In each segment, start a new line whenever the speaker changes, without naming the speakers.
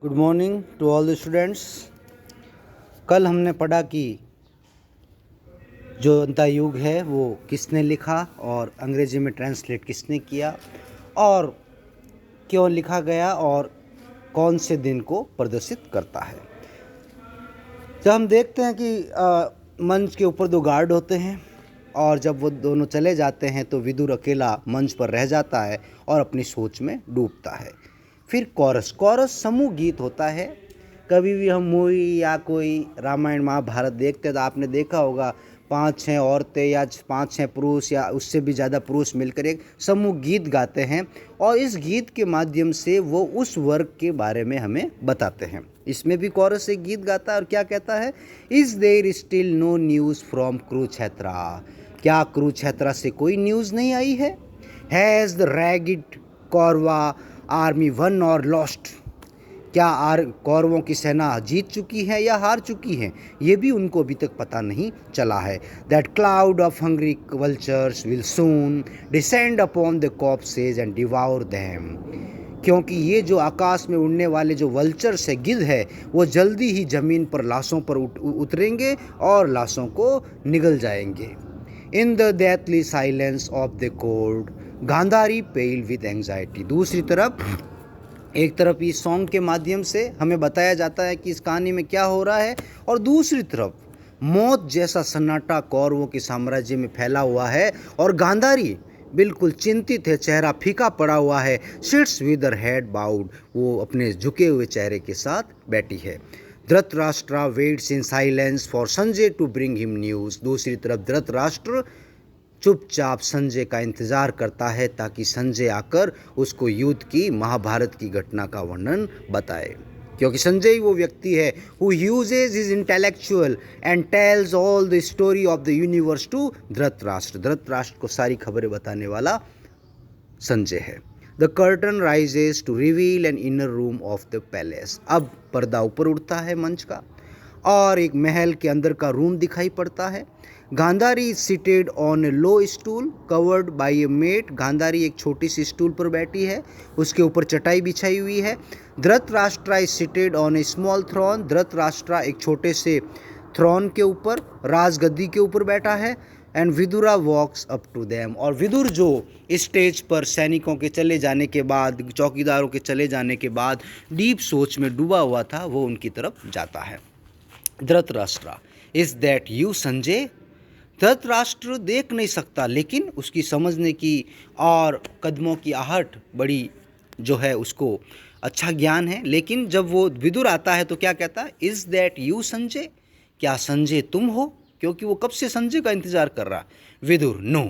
Good morning to all the students. कल हमने पढ़ा कि जो अंता युग है वो किसने लिखा और अंग्रेजी में ट्रांसलेट किसने किया और क्यों लिखा गया और कौन से दिन को प्रदर्शित करता है। जब हम देखते हैं कि मंच के ऊपर दो गार्ड होते हैं और जब वो दोनों चले जाते हैं तो विदुर अकेला मंच पर रह जाता है और अपनी सोच में डूबता है। फिर कॉरस कॉरस समूह गीत होता है। कभी भी हम मूवी या कोई रामायण महाभारत देखते हैं तो आपने देखा होगा 5-6 औरतें या 5-6 पुरुष या उससे भी ज़्यादा पुरुष मिलकर एक समूह गीत गाते हैं और इस गीत के माध्यम से वो उस वर्ग के बारे में हमें बताते हैं। इसमें भी कॉरस एक गीत गाता है और क्या कहता है, is there still no news from Kurukshetra. क्या कुरुक्षेत्र से कोई न्यूज़ नहीं आई है? Has the ragged Kaurava army won or lost. क्या कौरवों की सेना जीत चुकी है या हार चुकी है, ये भी उनको अभी तक पता नहीं चला है। That cloud of hungry vultures will soon descend upon the corpses and devour them. क्योंकि ये जो आकाश में उड़ने वाले जो वल्चर्स है, गिद्ध है, वो जल्दी ही ज़मीन पर लाशों पर उतरेंगे और लाशों को निगल जाएंगे। In the deathly silence of the cold Gandhari pale with anxiety. दूसरी तरफ एक तरफ इस सॉन्ग के माध्यम से हमें बताया जाता है कि इस कहानी में क्या हो रहा है और दूसरी तरफ मौत जैसा सन्नाटा कौरवों के साम्राज्य में फैला हुआ है और गांधारी बिल्कुल चिंतित है, चेहरा फीका पड़ा हुआ है। Sits with her head bowed, वो अपने झुके हुए चेहरे के साथ बैठी है। Dhritarashtra waits in silence for Sanjay to bring him news. दूसरी तरफ धृतराष्ट्र चुपचाप संजय का इंतज़ार करता है ताकि संजय आकर उसको युद्ध की, महाभारत की घटना का वर्णन बताए। क्योंकि संजय ही वो व्यक्ति है who uses his intellectual and tells all the story of the universe to Dhritarashtra. Dhritarashtra को सारी खबरें बताने वाला संजय है। The curtain rises to reveal an inner room of the palace. अब पर्दा ऊपर उठता है मंच का और एक महल के अंदर का रूम दिखाई पड़ता है। Gandhari is seated on a low stool covered by a mat. Gandhari एक छोटी सी स्टूल पर बैठी है, उसके ऊपर चटाई बिछाई हुई है। Dhritarashtra is seated on a small throne. Dhritarashtra एक छोटे से थ्रोन के ऊपर, राजगद्दी के ऊपर बैठा है। And Vidura walks up to them. और विदुर जो स्टेज पर सैनिकों के चले जाने के बाद, चौकीदारों के चले जाने के बाद डीप सोच में डूबा हुआ था, वो उनकी तरफ जाता है। Dhritarashtra, is that you Sanjay? Dhritarashtra देख नहीं सकता लेकिन उसकी समझने की और कदमों की आहट बड़ी जो है उसको अच्छा ज्ञान है। लेकिन जब वो विदुर आता है तो क्या कहता है, इज़ दैट यू संजय? क्या संजय तुम हो? क्योंकि वो कब से संजय का इंतजार कर रहा। Vidur, no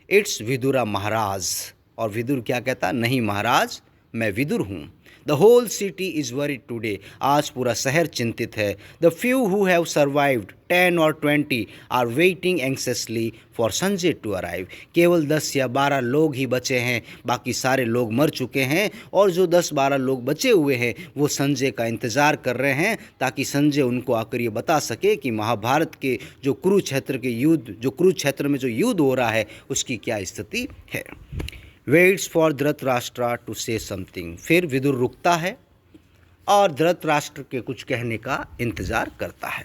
it's Vidura Maharaj. और विदुर क्या कहता, नहीं महाराज, मैं विदुर हूँ। The whole city is worried today. आज पूरा शहर चिंतित है। The few who have survived 10 or 20 are waiting anxiously for Sanjay to arrive. केवल 10 या 12 लोग ही बचे हैं, बाकी सारे लोग मर चुके हैं और जो 10-12 लोग बचे हुए हैं वो संजय का इंतज़ार कर रहे हैं ताकि संजय उनको आकर ये बता सके कि महाभारत के जो कुरुक्षेत्र में जो युद्ध हो रहा है उसकी क्या स्थिति है। Waits for Dhritarashtra to say something. फिर विदुर रुकता है और धृतराष्ट्र के कुछ कहने का इंतज़ार करता है।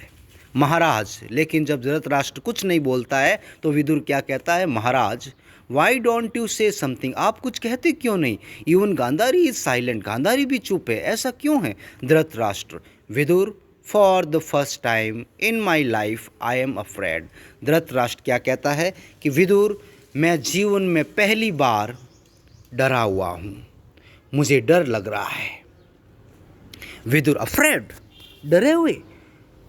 महाराज, लेकिन जब धृतराष्ट्र कुछ नहीं बोलता है तो विदुर क्या कहता है, Maharaj why don't you say something? आप कुछ कहते क्यों नहीं? Even Gandhari is silent, Gandhari भी चुप है, ऐसा क्यों है? Dhritarashtra, Vidur for the first time in my life I am afraid. Dhritarashtra क्या कहता है कि विदुर, मैं जीवन में पहली बार डरा हुआ हूँ, मुझे डर लग रहा है। विदुर, अफ्रेड, डरे हुए?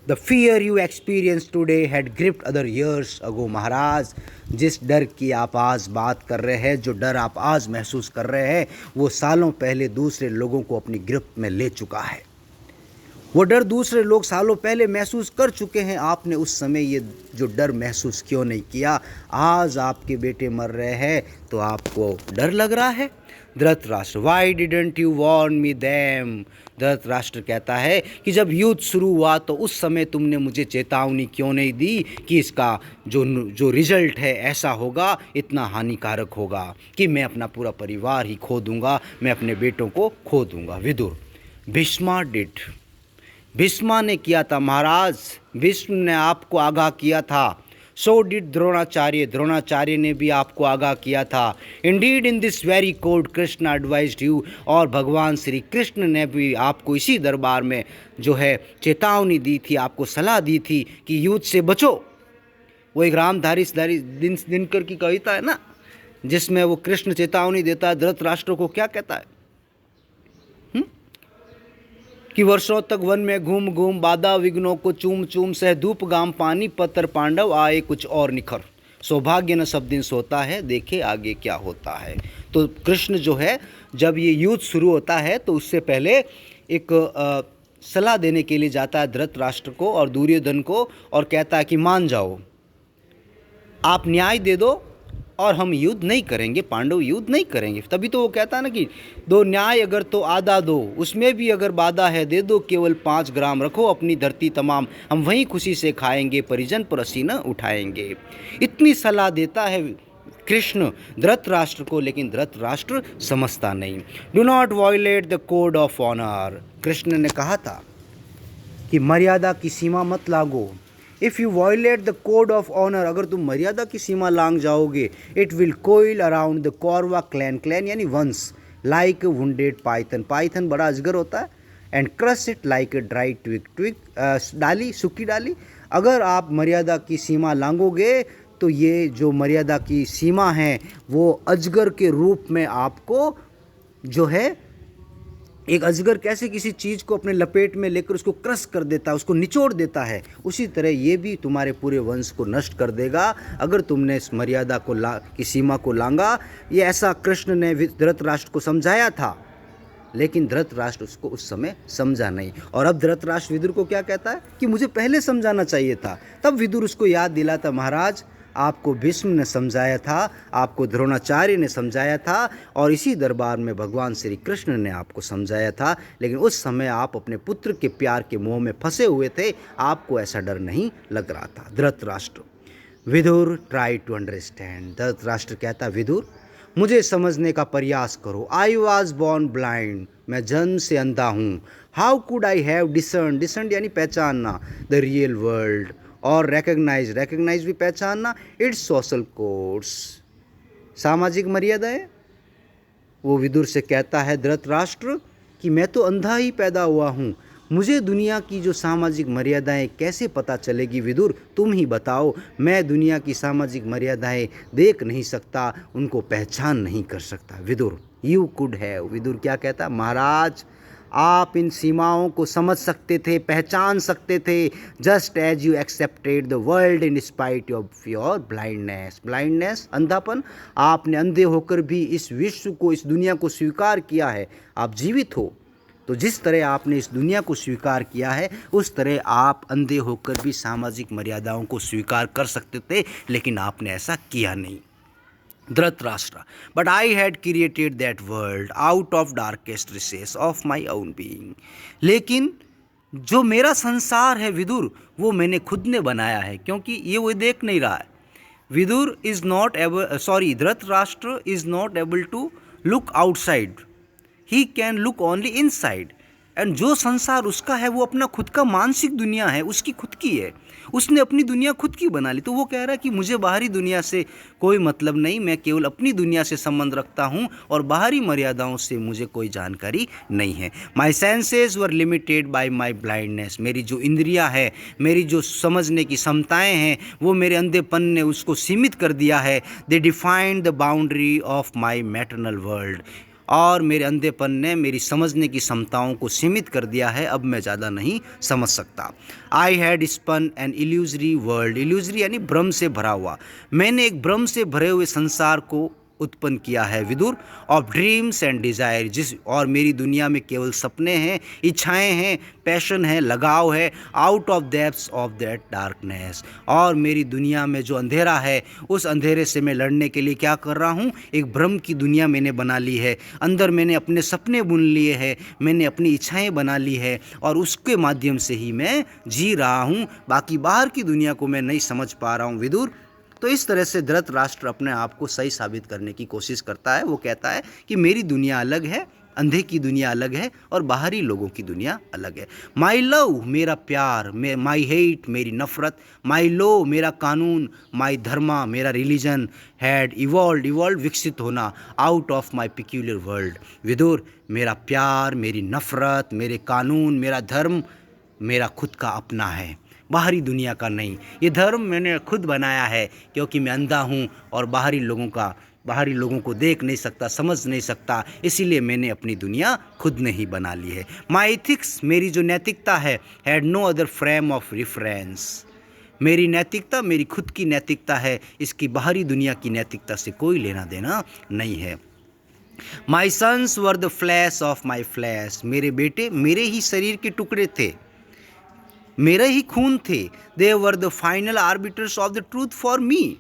The fear you experience today had gripped other years ago. महाराज, जिस डर की आप आज बात कर रहे हैं, जो डर आप आज महसूस कर रहे हैं, वो सालों पहले दूसरे लोगों को अपनी गिरफ्त में ले चुका है। वो डर दूसरे लोग सालों पहले महसूस कर चुके हैं। आपने उस समय ये जो डर महसूस क्यों नहीं किया? आज आपके बेटे मर रहे हैं तो आपको डर लग रहा है। Dhritarashtra, why didn't you warn me them? Dhritarashtra कहता है कि जब युद्ध शुरू हुआ तो उस समय तुमने मुझे चेतावनी क्यों नहीं दी कि इसका जो रिजल्ट है ऐसा होगा, इतना हानिकारक होगा कि मैं अपना पूरा परिवार ही खो दूंगा, मैं अपने बेटों को खो दूंगा। विदुर, भीष्मा डिड, भीष्मा ने किया था महाराज, भीष्म ने आपको आगाह किया था। सो डिड द्रोणाचार्य, द्रोणाचार्य ने भी आपको आगाह किया था। Indeed in this very code Krishna advised you, और भगवान श्री कृष्ण ने भी आपको इसी दरबार में जो है चेतावनी दी थी, आपको सलाह दी थी कि युद्ध से बचो। वो एक रामधारी दिनकर की कविता है ना, जिसमें वो कृष्ण चेतावनी देता है धृतराष्ट्र को। क्या कहता है कि वर्षों तक वन में घूम घूम बाधा विघ्नों को चूम चूम, सह धूप गाम पानी पत्थर पांडव आए कुछ और निखर, सौभाग्य न सब दिन सोता है, देखे आगे क्या होता है। तो कृष्ण जो है जब ये युद्ध शुरू होता है तो उससे पहले एक सलाह देने के लिए जाता है धृतराष्ट्र को और दुर्योधन को, और कहता है कि मान जाओ, आप न्याय दे दो और हम युद्ध नहीं करेंगे, पांडव युद्ध नहीं करेंगे। तभी तो वो कहता है ना कि दो न्याय अगर तो आधा दो, उसमें भी अगर बाधा है दे दो, केवल 5 ग्राम रखो अपनी धरती तमाम, हम वहीं खुशी से खाएंगे, परिजन पर पसीना उठाएंगे। इतनी सलाह देता है कृष्ण धृतराष्ट्र को, लेकिन धृतराष्ट्र समझता नहीं। Do not violate the code of honour, Krishna ने कहा था कि मर्यादा की सीमा मत लागो। If you violate the code of honour, अगर तुम मर्यादा की सीमा लांग जाओगे, it will coil around the Kaurava clan, clan यानी वंश, लाइक वुंडेड पाइथन, पाइथन बड़ा अजगर होता है, and crush it like a dry twig, twig डाली, सूखी डाली। अगर आप मर्यादा की सीमा लांगोगे तो ये जो मर्यादा की सीमा है वो अजगर के रूप में आपको जो है, एक अजगर कैसे किसी चीज़ को अपने लपेट में लेकर उसको क्रश कर देता है, उसको निचोड़ देता है, उसी तरह ये भी तुम्हारे पूरे वंश को नष्ट कर देगा अगर तुमने इस मर्यादा को की सीमा को लांगा। ये ऐसा कृष्ण ने धृतराष्ट्र को समझाया था, लेकिन धृतराष्ट्र उसको उस समय समझा नहीं। और अब धृतराष्ट्र विदुर को क्या कहता है कि मुझे पहले समझाना चाहिए था। तब विदुर उसको याद दिलाता, महाराज आपको भीष्म ने समझाया था, आपको द्रोणाचार्य ने समझाया था, और इसी दरबार में भगवान श्री कृष्ण ने आपको समझाया था, लेकिन उस समय आप अपने पुत्र के प्यार के मोह में फंसे हुए थे, आपको ऐसा डर नहीं लग रहा था। Dhritarashtra, Vidur try to understand, Dhritarashtra कहता विदुर मुझे समझने का प्रयास करो। आई वॉज बॉर्न ब्लाइंड, मैं जन्म से अंधा हूँ। How could I have discern, discern यानी पहचानना, द रियल वर्ल्ड, और रिकग्नाइज, रिकग्नाइज भी पहचानना, इट्स सोशल कोड्स, सामाजिक मर्यादाएं। वो विदुर से कहता है धृतराष्ट्र कि मैं तो अंधा ही पैदा हुआ हूँ, मुझे दुनिया की जो सामाजिक मर्यादाएं कैसे पता चलेगी विदुर, तुम ही बताओ। मैं दुनिया की सामाजिक मर्यादाएं देख नहीं सकता, उनको पहचान नहीं कर सकता। Vidur, you could have, Vidur क्या कहता, महाराज आप इन सीमाओं को समझ सकते थे, पहचान सकते थे, just as you accepted the world in spite of your blindness, blindness अंधापन, आपने अंधे होकर भी इस विश्व को, इस दुनिया को स्वीकार किया है। आप जीवित हो तो जिस तरह आपने इस दुनिया को स्वीकार किया है, उस तरह आप अंधे होकर भी सामाजिक मर्यादाओं को स्वीकार कर सकते थे, लेकिन आपने ऐसा किया नहीं। Dhritarashtra, but I had created that world out of darkest recess of my own being, लेकिन जो मेरा संसार है विदुर, वो मैंने खुद ने बनाया है, क्योंकि ये वो देख नहीं रहा है। Vidur is not able, sorry, Dhritarashtra is not able to look outside, he can look only inside. And जो संसार उसका है वो अपना खुद का मानसिक दुनिया है, उसकी खुद की है, उसने अपनी दुनिया खुद की बना ली। तो वो कह रहा है कि मुझे बाहरी दुनिया से कोई मतलब नहीं, मैं केवल अपनी दुनिया से संबंध रखता हूँ और बाहरी मर्यादाओं से मुझे कोई जानकारी नहीं है। माई senses were limited by my blindness, मेरी जो इंद्रियाँ है, मेरी जो समझने की क्षमताएँ हैं, वो मेरे अंधेपन ने उसको सीमित कर दिया है। They defined the boundary of my maternal world, और मेरे अंधेपन ने मेरी समझने की क्षमताओं को सीमित कर दिया है, अब मैं ज़्यादा नहीं समझ सकता। I had spun an illusory world, illusory यानी भ्रम से भरा हुआ, मैंने एक भ्रम से भरे हुए संसार को उत्पन्न किया है Vidur, of dreams and desire, जिस और मेरी दुनिया में केवल सपने हैं, इच्छाएं हैं, पैशन है, लगाव है, out of depths of that darkness, और मेरी दुनिया में जो अंधेरा है, उस अंधेरे से मैं लड़ने के लिए क्या कर रहा हूँ, एक भ्रम की दुनिया मैंने बना ली है, अंदर मैंने अपने सपने बुन लिए हैं, मैंने अपनी इच्छाएं बना ली है, और उसके माध्यम से ही मैं जी रहा हूँ, बाकी बाहर की दुनिया को मैं नहीं समझ पा रहा हूँ विदुर। तो इस तरह से धृतराष्ट्र अपने आप को सही साबित करने की कोशिश करता है। वो कहता है कि मेरी दुनिया अलग है अंधे की दुनिया अलग है और बाहरी लोगों की दुनिया अलग है। माई लव मेरा प्यार, माई हेट मेरी नफ़रत, माई लॉ मेरा कानून, माई धर्मा मेरा रिलीजन हैड इवॉल्व विकसित होना out of my peculiar world. Vidur, मेरा प्यार, मेरी नफ़रत, मेरे कानून, मेरा धर्म मेरा खुद का अपना है, बाहरी दुनिया का नहीं। ये धर्म मैंने खुद बनाया है क्योंकि मैं अंधा हूँ और बाहरी लोगों को देख नहीं सकता, समझ नहीं सकता, इसीलिए मैंने अपनी दुनिया खुद ने ही बना ली है। माई एथिक्स मेरी जो नैतिकता है had no other frame of reference. मेरी नैतिकता मेरी खुद की नैतिकता है, इसकी बाहरी दुनिया की नैतिकता से कोई लेना देना नहीं है। My sons were the flesh of my flesh, मेरे बेटे मेरे ही शरीर के टुकड़े थे, मेरे ही खून थे। They were the final arbiters of the truth for me.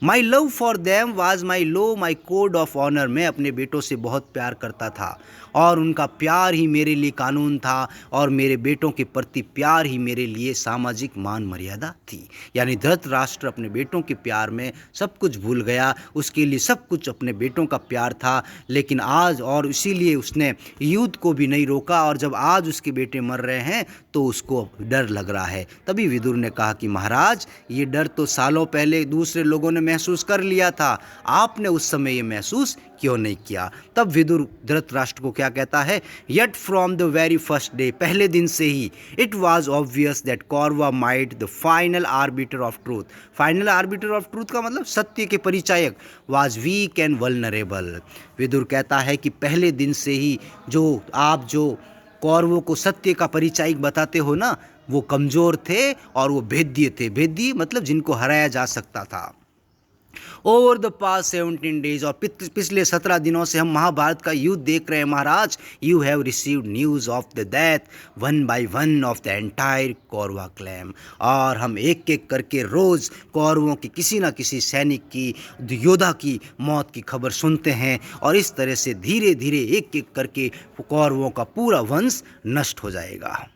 My love for them was my law my code of honour. मैं अपने बेटों से बहुत प्यार करता था और उनका प्यार ही मेरे लिए कानून था और मेरे बेटों के प्रति प्यार ही मेरे लिए सामाजिक मान मर्यादा थी। यानी धृतराष्ट्र अपने बेटों के प्यार में सब कुछ भूल गया, उसके लिए सब कुछ अपने बेटों का प्यार था। लेकिन आज और इसीलिए उसने युद्ध को भी नहीं रोका, और जब आज उसके बेटे मर रहे हैं तो उसको डर लग रहा है। तभी विदुर ने कहा कि महाराज, ये डर तो सालों पहले दूसरे लोगों ने महसूस कर लिया था, आपने उस समय ये महसूस क्यों नहीं किया। तब विदुर धृतराष्ट्र को क्या कहता है, yet from the very first day, पहले दिन से ही, it was obvious that Kaurava might the final arbiter of truth. Final arbiter of truth का मतलब सत्य के परिचायक, was weak and vulnerable. Vidur कहता है कि पहले दिन से ही जो कौरवों को सत्य का परिचायक बताते हो ना, वो कमज़ोर थे और वो भेद्य थे। भेद्य मतलब जिनको हराया जा सकता था। ओवर द पास 17 डेज, और पिछले 17 दिनों से हम महाभारत का युद्ध देख रहे हैं Maharaj. You have received news of the death one by one of the entire Kaurava clan. और हम एक एक करके रोज़ कौरवों की किसी न किसी सैनिक की, योद्धा की मौत की खबर सुनते हैं, और इस तरह से धीरे धीरे एक एक करके कौरवों का पूरा वंश नष्ट हो जाएगा।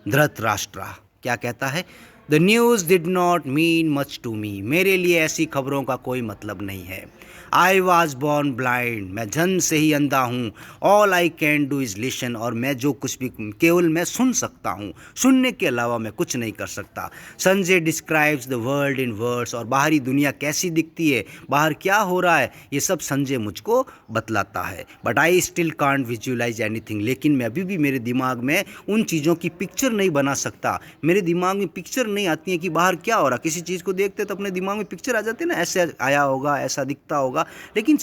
धृतराष्ट्र क्या कहता है, the news did not mean much to me, मेरे लिए ऐसी खबरों का कोई मतलब नहीं है। आई वॉज बॉर्न ब्लाइंड, मैं जन्म से ही अंधा हूँ। All I can do is listen, और मैं जो कुछ भी केवल मैं सुन सकता हूँ, सुनने के अलावा मैं कुछ नहीं कर सकता। Sanjay describes the world in words, और बाहरी दुनिया कैसी दिखती है, बाहर क्या हो रहा है, ये सब संजय मुझको बतलाता है। But I still can't visualise anything, लेकिन मैं अभी भी मेरे दिमाग में उन चीज़ों की पिक्चर नहीं बना सकता। मेरे दिमाग में पिक्चर नहीं आती है कि बाहर क्या हो रहा। किसी चीज़ को देखते तो अपने दिमाग में पिक्चर आ जाती है ना, ऐसे आया होगा, ऐसा दिखता होगा। लेकिन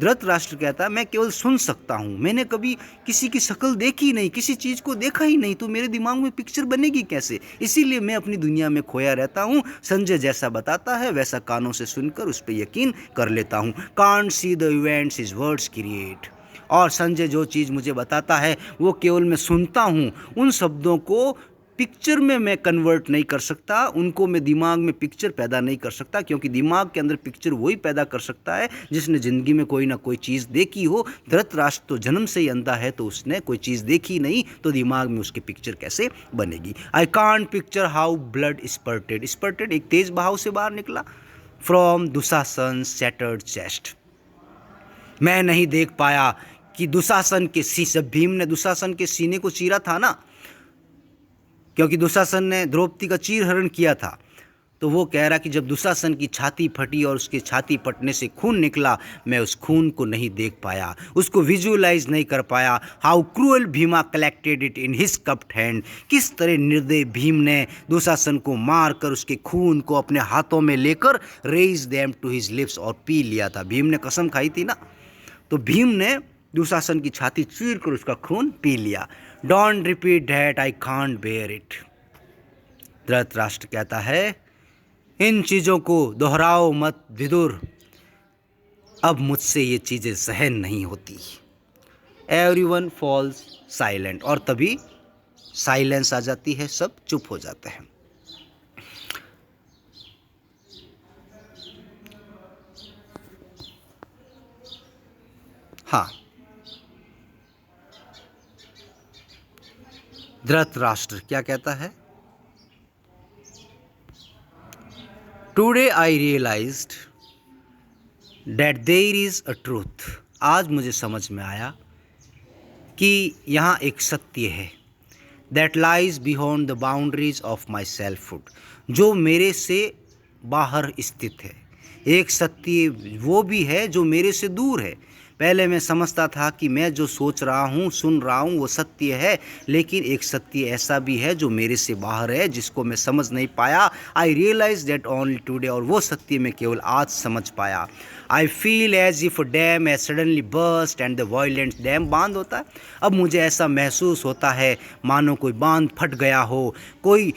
धृतराष्ट्र कहता है मैं केवल सुन सकता हूँ, मैंने कभी किसी की शक्ल देखी नहीं, किसी चीज़ को देखा ही नहीं, तो मेरे दिमाग में पिक्चर बनेगी कैसे। इसीलिए मैं अपनी दुनिया में खोया रहता हूँ। संजय जैसा बताता है वैसा कानों से सुनकर उस पर यकीन कर लेता हूँ। Can't see the events his words create, और संजय जो चीज़ मुझे बताता है वो केवल मैं सुनता हूँ, उन शब्दों को पिक्चर में मैं कन्वर्ट नहीं कर सकता, उनको मैं दिमाग में पिक्चर पैदा नहीं कर सकता, क्योंकि दिमाग के अंदर पिक्चर वही पैदा कर सकता है जिसने ज़िंदगी में कोई ना कोई चीज़ देखी हो। धृतराष्ट्र तो जन्म से ही अंधा है, तो उसने कोई चीज़ देखी नहीं, तो दिमाग में उसकी पिक्चर कैसे बनेगी। I can't picture how blood spurted, spurted एक तेज बहाव से बाहर निकला, फ्रॉम दुशासन शैटर्ड चेस्ट। मैं नहीं देख पाया कि दुशासन के जब भीम ने दुशासन के सीने को चीरा था ना, क्योंकि दुशासन ने द्रौपदी का चीरहरण किया था, तो वो कह रहा कि जब दुशासन की छाती फटी और उसकी छाती फटने से खून निकला, मैं उस खून को नहीं देख पाया, उसको विजुअलाइज नहीं कर पाया। How cruel Bhima collected it in his cupped hand, किस तरह निर्दय भीम ने दुशासन को मारकर उसके खून को अपने हाथों में लेकर raise them to his lips, और पी लिया था। भीम ने कसम खाई थी ना, तो भीम ने दुशासन की छाती चीर कर उसका खून पी लिया। Don't repeat that, I can't bear it. Dhritarashtra कहता है इन चीज़ों को दोहराओ मत विदुर, अब मुझसे ये चीज़ें सहन नहीं होती। एवरीवन फॉल्स साइलेंट, और तभी साइलेंस आ जाती है, सब चुप हो जाते हैं। हाँ, धृतराष्ट्र क्या कहता है, today I realised that there is a truth आज मुझे समझ में आया कि यहाँ एक सत्य है, that lies beyond the boundaries of my selfhood, जो मेरे से बाहर स्थित है। एक सत्य वो भी है जो मेरे से दूर है। पहले मैं समझता था कि मैं जो सोच रहा हूँ, सुन रहा हूँ, वो सत्य है, लेकिन एक सत्य ऐसा भी है जो मेरे से बाहर है, जिसको मैं समझ नहीं पाया। I realise that only today, और वो सत्य मैं केवल आज समझ पाया। I feel as if dam has suddenly burst and the violent dam, बांध होता है, अब मुझे ऐसा महसूस होता है मानो कोई बांध फट गया हो, कोई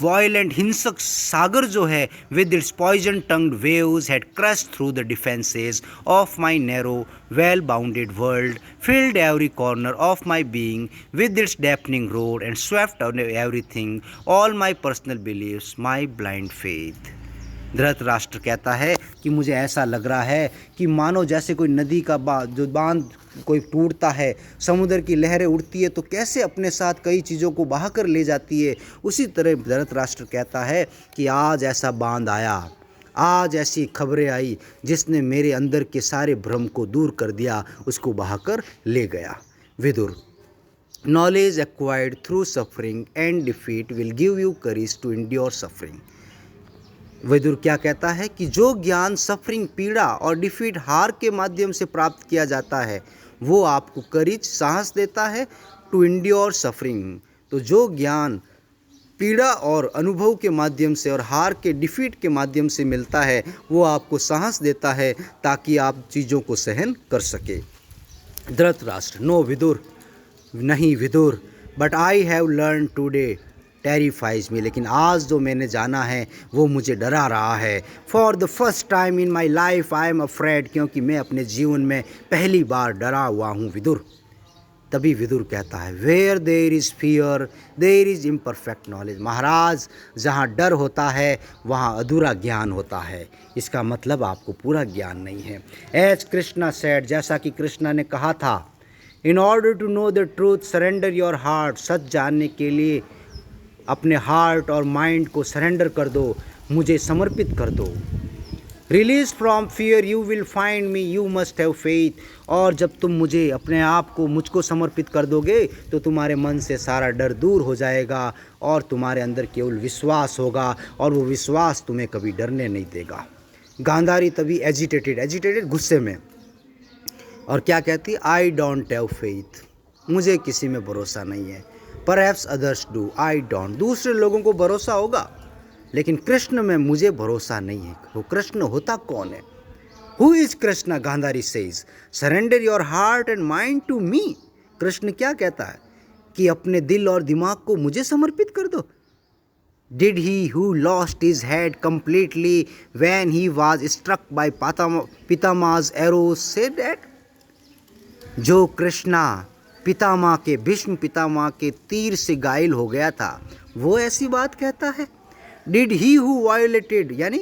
वायलेंट हिंसक सागर जो है with its poison tongued waves had crushed through the defences of my narrow well bounded world, filled every corner of my being with its deafening roar and swept away everything, all my personal beliefs, my blind faith. Dhritarashtra कहता है कि मुझे ऐसा लग रहा है कि मानो जैसे कोई नदी का जो बांध कोई टूटता है, समुद्र की लहरें उठती है तो कैसे अपने साथ कई चीज़ों को बहाकर ले जाती है, उसी तरह धृतराष्ट्र कहता है कि आज ऐसा बांध आया, आज ऐसी खबरें आई जिसने मेरे अंदर के सारे भ्रम को दूर कर दिया, उसको बहाकर ले गया। Vidur, knowledge acquired through suffering and defeat will give you courage to endure suffering. Vidur क्या कहता है कि जो ज्ञान सफरिंग, पीड़ा और डिफीट, हार के माध्यम से प्राप्त किया जाता है, वो आपको करेज, साहस देता है टू एंड्योर सफरिंग। तो जो ज्ञान पीड़ा और अनुभव के माध्यम से और हार के, डिफीट के माध्यम से मिलता है, वो आपको साहस देता है ताकि आप चीज़ों को सहन कर सके। धृतराष्ट्र, नो विदुर, नहीं Vidur, but I have learn today terrifies me, लेकिन आज जो मैंने जाना है वो मुझे डरा रहा है। For the first time in my life I am afraid, क्योंकि मैं अपने जीवन में पहली बार डरा हुआ हूँ। विदुर, तभी विदुर कहता है where there is fear there is imperfect knowledge. Maharaj, जहाँ डर होता है वहाँ अधूरा ज्ञान होता है। इसका मतलब आपको पूरा ज्ञान नहीं है। एज कृष्णा सेड, जैसा कि कृष्णा ने कहा था, in order to know the truth surrender your heart, सच जानने के लिए अपने हार्ट और माइंड को सरेंडर कर दो, मुझे समर्पित कर दो। Release from fear you will find me, you must have faith, और जब तुम मुझे, अपने आप को मुझको समर्पित कर दोगे तो तुम्हारे मन से सारा डर दूर हो जाएगा और तुम्हारे अंदर केवल विश्वास होगा, और वो विश्वास तुम्हें कभी डरने नहीं देगा। गांधारी तभी एजिटेटेड गुस्से में, और क्या कहती, आई डोंट हैव फेथ, मुझे किसी में भरोसा नहीं है। Perhaps others do, I don't, दूसरे लोगों को भरोसा होगा, लेकिन कृष्ण में मुझे भरोसा नहीं है। वो कृष्ण होता कौन है? Who is Krishna? Gandhari says, surrender your heart and mind to me. Krishna क्या कहता है कि अपने दिल और दिमाग को मुझे समर्पित कर दो। Did he who lost his head completely when he was struck by Pitamah's arrows से दैट, जो कृष्णा पितामह के, भीष्म पितामह के तीर से घायल हो गया था, वो ऐसी बात कहता है। डिड ही हु वायोलेटेड, यानी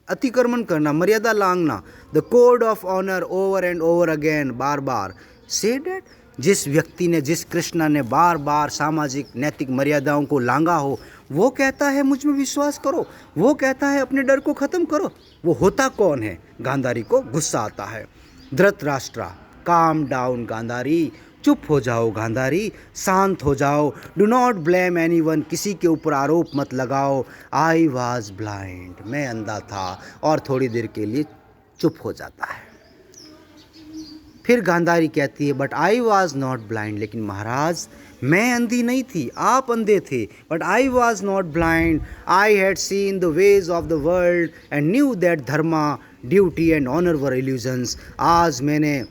अतिक्रमण करना, मर्यादा लांघना, the code of honour over and over again, बार बार, से डैट, जिस व्यक्ति ने, जिस कृष्णा ने बार बार सामाजिक नैतिक मर्यादाओं को लांघा हो, वो कहता है मुझ में विश्वास करो, वो कहता है अपने डर को ख़त्म करो। वो होता कौन है? गांधारी को गुस्सा आता है। धृतराष्ट्रा, काम डाउन गांधारी, चुप हो जाओ गांधारी, शांत हो जाओ। डू नॉट ब्लेम एनीवन, किसी के ऊपर आरोप मत लगाओ। आई वॉज ब्लाइंड, मैं अंधा था, और थोड़ी देर के लिए चुप हो जाता है। फिर गांधारी कहती है but I was not blind, लेकिन महाराज मैं अंधी नहीं थी, आप अंधे थे। But I was not blind, I had seen the ways of the world and knew that dharma, duty and honour were illusions. आज मैंने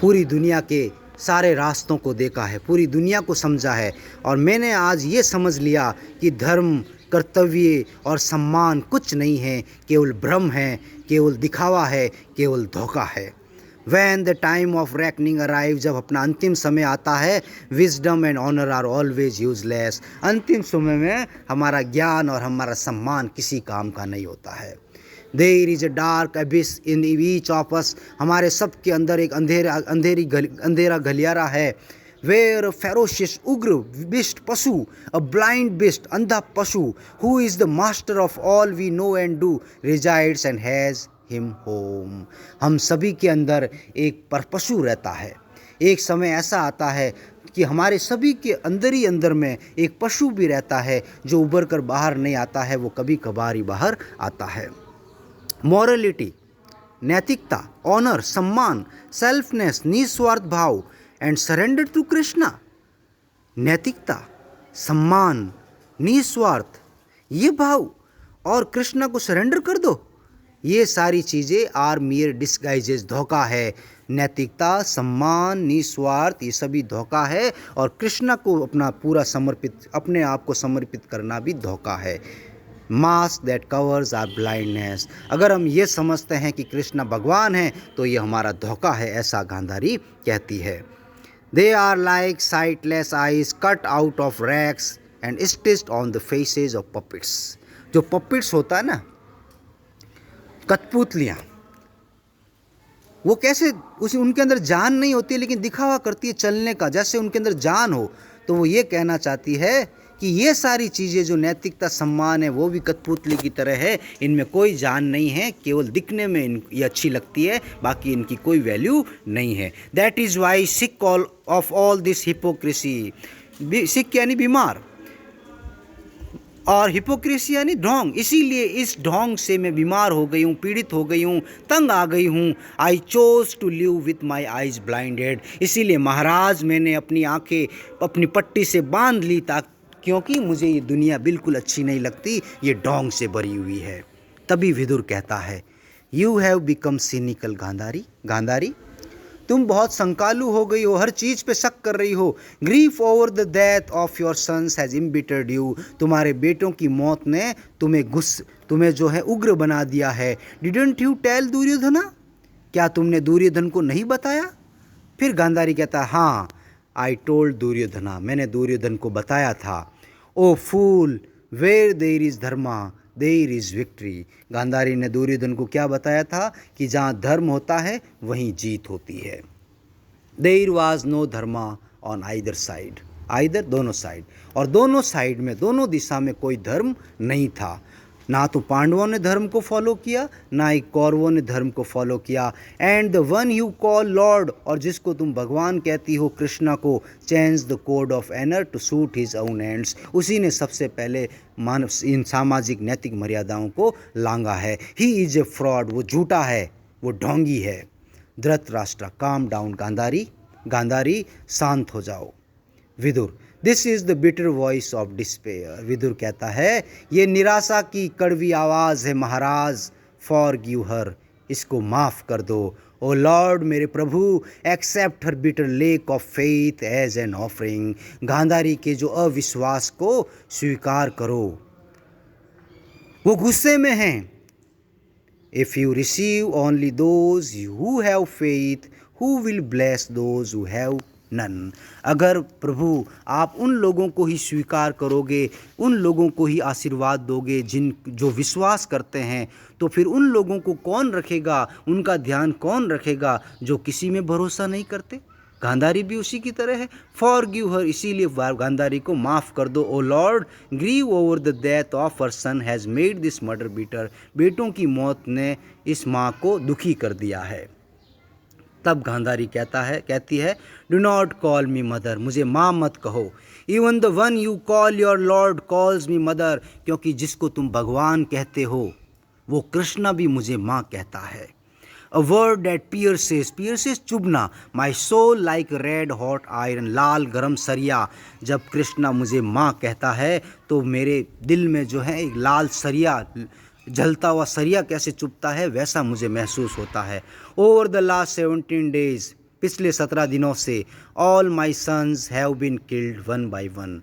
पूरी दुनिया के सारे रास्तों को देखा है, पूरी दुनिया को समझा है, और मैंने आज ये समझ लिया कि धर्म, कर्तव्य और सम्मान कुछ नहीं है, केवल भ्रम है, केवल दिखावा है, केवल धोखा है। When the time of reckoning arrives, जब अपना अंतिम समय आता है, wisdom and honour are always useless. अंतिम समय में हमारा ज्ञान और हमारा सम्मान किसी काम का नहीं होता है। There is a dark abyss in each of us, हमारे सब के अंदर एक अंधेरा गलियारा है। Where a ferocious उग्र beast पशु, a blind beast अंधा पशु, who is the master of all we know and do, resides and has him home. हम सभी के अंदर एक परपशु रहता है। एक समय ऐसा आता है कि हमारे सभी के अंदर ही अंदर में एक पशु भी रहता है जो उभर कर बाहर नहीं आता है, वो कभी कभार ही बाहर आता है। मॉरलिटी, नैतिकता, ऑनर, सम्मान, सेल्फनेस, निस्वार्थ भाव एंड सरेंडर टू कृष्णा। नैतिकता, सम्मान, निस्वार्थ, ये भाव और कृष्णा को सरेंडर कर दो। ये सारी चीज़ें आर मियर डिस्गाइजेस, धोखा है। नैतिकता, सम्मान, निस्वार्थ, ये सभी धोखा है। और कृष्णा को अपना पूरा समर्पित, अपने आप को समर्पित करना भी धोखा है। Mask that covers are blindness. अगर हम ये समझते हैं कि कृष्णा भगवान है तो ये हमारा धोखा है, ऐसा गांधारी कहती है। They are like sightless eyes cut out of rags and stitched on the faces of puppets. जो पपिट्स होता है ना, कठपुतलियाँ, वो कैसे, उनके अंदर जान नहीं होती लेकिन दिखावा करती है चलने का जैसे उनके अंदर जान हो। तो वो ये कहना चाहती है कि ये सारी चीज़ें जो नैतिकता, सम्मान है, वो भी कठपुतली की तरह है। इनमें कोई जान नहीं है, केवल दिखने में ये अच्छी लगती है, बाकी इनकी कोई वैल्यू नहीं है। That is why sick of all this hypocrisy. Sick यानी बीमार और हिपोक्रेसी यानी ढोंग। इसीलिए इस ढोंग से मैं बीमार हो गई हूँ, पीड़ित हो गई हूँ, तंग आ गई हूँ। I chose to live with my eyes blinded. इसीलिए महाराज मैंने अपनी आंखें अपनी पट्टी से बांध ली क्योंकि मुझे ये दुनिया बिल्कुल अच्छी नहीं लगती, ये ढोंग से भरी हुई है। तभी विदुर कहता है, you have become cynical Gandhari. Gandhari, तुम बहुत संकालू हो गई हो, हर चीज़ पे शक कर रही हो। Grief over the death of your sons has embittered you. तुम्हारे बेटों की मौत ने तुम्हें जो है उग्र बना दिया है। डिडंट यू टेल दुर्योधना, क्या तुमने दुर्योधन को नहीं बताया? फिर गांधारी कहता है, हाँ, आई टोल्ड दुर्योधना, मैंने दुर्योधन को बताया था। O fool, where there is dharma there is victory. Gandhari ने दुर्योधन को क्या बताया था कि जहाँ धर्म होता है वहीं जीत होती है। There was no dharma on either side. Either दोनों साइड, और दोनों साइड में, दोनों दिशा में कोई धर्म नहीं था। ना तो पांडवों ने धर्म को फॉलो किया, ना ही कौरवों ने धर्म को फॉलो किया। And the one you call lord, और जिसको तुम भगवान कहती हो, कृष्णा को, change the code of honour to suit his own ends. उसी ने सबसे पहले मानव इन सामाजिक नैतिक मर्यादाओं को लांगा है। ही इज ए फ्रॉड, वो झूठा है, वो ढोंगी है। Dhritarashtra, calm down Gandhari. गांधारी, शांत हो जाओ। Vidur, this is the bitter voice of despair. Vidur कहता है, ये निराशा की कड़वी आवाज़ है महाराज। फॉरगिव हर, इसको माफ़ कर दो। ओ लॉर्ड, मेरे प्रभु, accept her bitter lack of faith as an offering. Gandhari के जो अविश्वास को स्वीकार करो, वो गुस्से में हैं। If you receive only those who have faith, who will bless those who have none. अगर प्रभु आप उन लोगों को ही स्वीकार करोगे, उन लोगों को ही आशीर्वाद दोगे जो विश्वास करते हैं, तो फिर उन लोगों को कौन रखेगा, उनका ध्यान कौन रखेगा जो किसी में भरोसा नहीं करते। गांधारी भी उसी की तरह है। फॉरगिव हर, इसीलिए गांधारी को माफ़ कर दो। O lord, grieve over the death of her son has made this murder bitter. बेटों की मौत ने इस माँ को दुखी कर दिया है। तब गांधारी कहती है, do not call me mother, मुझे माँ मत कहो। Even the one you call your Lord calls me mother, क्योंकि जिसको तुम भगवान कहते हो वो कृष्णा भी मुझे माँ कहता है। अ वर्ड दैट पियर्सेस चुभना, my soul like red hot iron, लाल गरम सरिया। जब कृष्णा मुझे माँ कहता है तो मेरे दिल में जो है एक लाल सरिया, जलता हुआ सरिया कैसे चुभता है, वैसा मुझे महसूस होता है। ओवर द लास्ट 17 days, पिछले 17 दिनों से, all my sons have been killed one by one.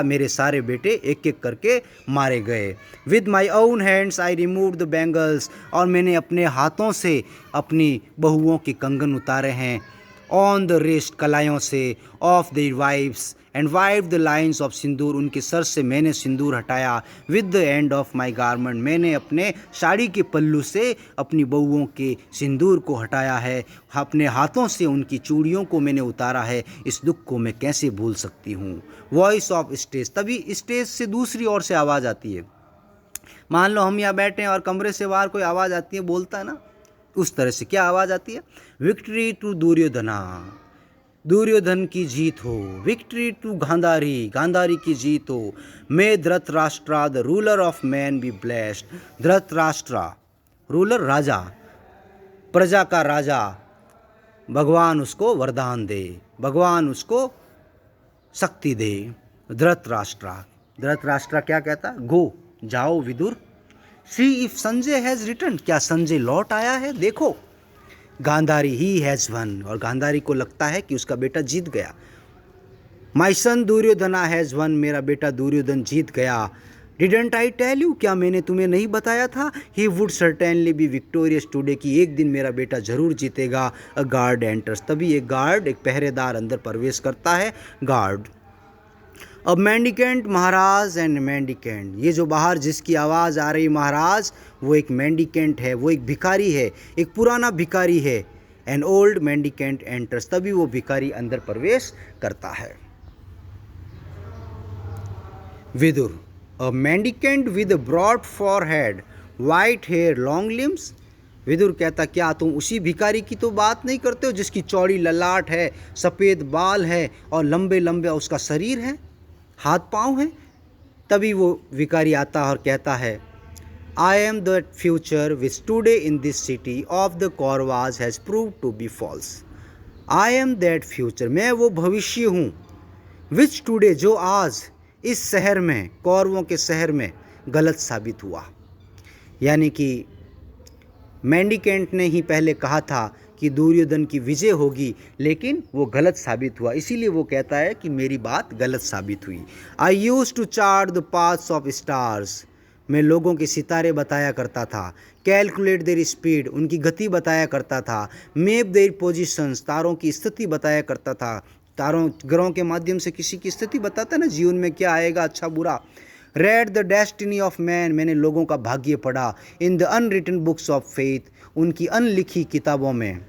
मेरे सारे बेटे एक एक करके मारे गए। With my own hands I remove the bangles, और मैंने अपने हाथों से अपनी बहुओं के कंगन उतारे हैं। ऑन द रिस्ट, कलाइयों से, of the wives and wipe the lines of sindoor, उनके सर से मैंने सिंदूर हटाया। With the end of my garment, मैंने अपने साड़ी के पल्लू से अपनी बहुओं के सिंदूर को हटाया है। अपने हाथों से उनकी चूड़ियों को मैंने उतारा है। इस दुख को मैं कैसे भूल सकती हूँ। वॉइस ऑफ स्टेज, तभी स्टेज से दूसरी ओर से आवाज़ आती है, मान लो हम यहाँ बैठे हैं और कमरे से बाहर कोई आवाज़ आती है, बोलता है ना, उस तरह से क्या आवाज़ आती है? विक्ट्री टू दुर्योधना, दुर्योधन की जीत हो। विक्ट्री टू गांधारी, गांधारी की जीत हो। May Dhritarashtra the ruler of man be blessed, Dhritarashtra ruler राजा, प्रजा का राजा, भगवान उसको वरदान दे, भगवान उसको शक्ति दे। धृतराष्ट्रा, धृतराष्ट्रा क्या कहता? गो, जाओ Vidur. See if Sanjay has return, क्या संजय लौट आया है? देखो। गांधारी ही हैज वन, और गांधारी को लगता है कि उसका बेटा जीत गया। माई सन दुर्योधना हैज वन, मेरा बेटा दुर्योधन जीत गया। डिडंट आई टेल यू, क्या मैंने तुम्हें नहीं बताया था? He would certainly B victorious today, कि एक दिन मेरा बेटा जरूर जीतेगा। अ गार्ड एंटर्स, तभी एक गार्ड, एक पहरेदार अंदर प्रवेश करता है। गार्ड। अब मेंडिकेंट महाराज एंड मेंडिकेंट, ये जो बाहर जिसकी आवाज़ आ रही महाराज, वो एक मेंडिकेंट है, वो एक भिखारी है, एक पुराना भिखारी है। एन ओल्ड मेंडिकेंट एंटर्स, तभी वो भिखारी अंदर प्रवेश करता है। Vidur, a mendicant with broad forehead, white hair, long limbs. Vidur कहता, क्या तुम उसी भिखारी की तो बात नहीं करते हो जिसकी चौड़ी ललाट है, सफ़ेद बाल है और लंबे लंबे उसका शरीर है, हाथ पाँव हैं? तभी वो भिखारी आता है और कहता है, I am the future which today in this city of the Kauravas has prove to be false. I am that future, मैं वो भविष्य हूँ, विच टुडे, जो आज इस शहर में, कौरवों के शहर में गलत साबित हुआ। यानी कि मेंडिकेंट ने ही पहले कहा था कि दुर्योधन की विजय होगी, लेकिन वो गलत साबित हुआ, इसीलिए वो कहता है कि मेरी बात गलत साबित हुई। I used to chart the paths of stars, मैं लोगों के सितारे बताया करता था। कैलकुलेट देयर स्पीड, उनकी गति बताया करता था। मैप देयर पोजीशंस, तारों की स्थिति बताया करता था। तारों, ग्रहों के माध्यम से किसी की स्थिति बताता है ना, जीवन में क्या आएगा, अच्छा बुरा। Read the destiny of man, मैंने लोगों का भाग्य पढ़ा। In the unwritten books of faith, उनकी अनलिखी किताबों में,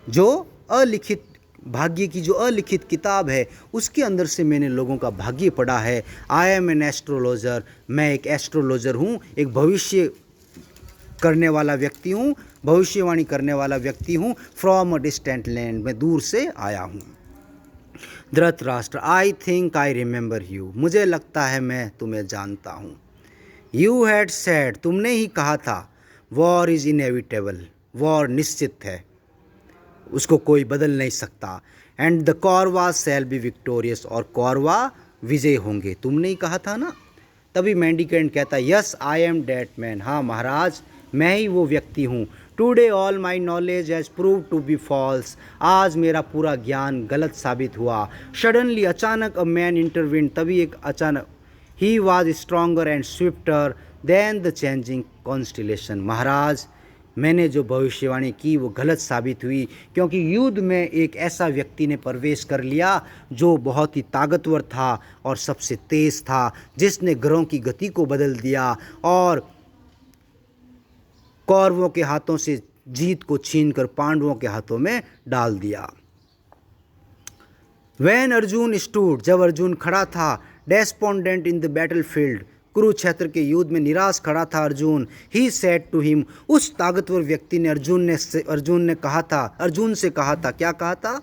जो अलिखित भाग्य की जो अलिखित किताब है, उसके अंदर से मैंने लोगों का भाग्य पढ़ा है। आई एम एन एस्ट्रोलॉजर, मैं एक एस्ट्रोलॉजर हूँ, एक भविष्य करने वाला व्यक्ति हूँ, भविष्यवाणी करने वाला व्यक्ति हूँ। फ्रॉम अ डिस्टेंट लैंड, मैं दूर से आया हूँ। Dhritarashtra, I think I remember you, मुझे लगता है मैं तुम्हें जानता हूँ। यू हैड सेड, तुमने ही कहा था, वॉर इज़ इनएविटेबल, वॉर निश्चित है, उसको कोई बदल नहीं सकता। And the Kaurava shall be victorious, और कौरवा विजय होंगे, तुमने ही कहा था ना। तभी मेंडिकेंट कहता, yes I am that man, हाँ महाराज, मैं ही वो व्यक्ति हूँ। Today all my knowledge has prove to be false, आज मेरा पूरा ज्ञान गलत साबित हुआ। सडनली, अचानक, अ मैन इंटरवीन, तभी एक अचानक, he was stronger and swifter than the changing constellation, Maharaj मैंने जो भविष्यवाणी की वो गलत साबित हुई, क्योंकि युद्ध में एक ऐसा व्यक्ति ने प्रवेश कर लिया जो बहुत ही ताकतवर था और सबसे तेज था, जिसने ग्रहों की गति को बदल दिया और कौरवों के हाथों से जीत को छीनकर पांडवों के हाथों में डाल दिया। वैन अर्जुन स्टूड, जब अर्जुन खड़ा था, despondent in the battlefield, Kurukshetra के युद्ध में निराश खड़ा था Arjun. He said to him, उस ताकतवर व्यक्ति ने अर्जुन से कहा था, क्या कहा था?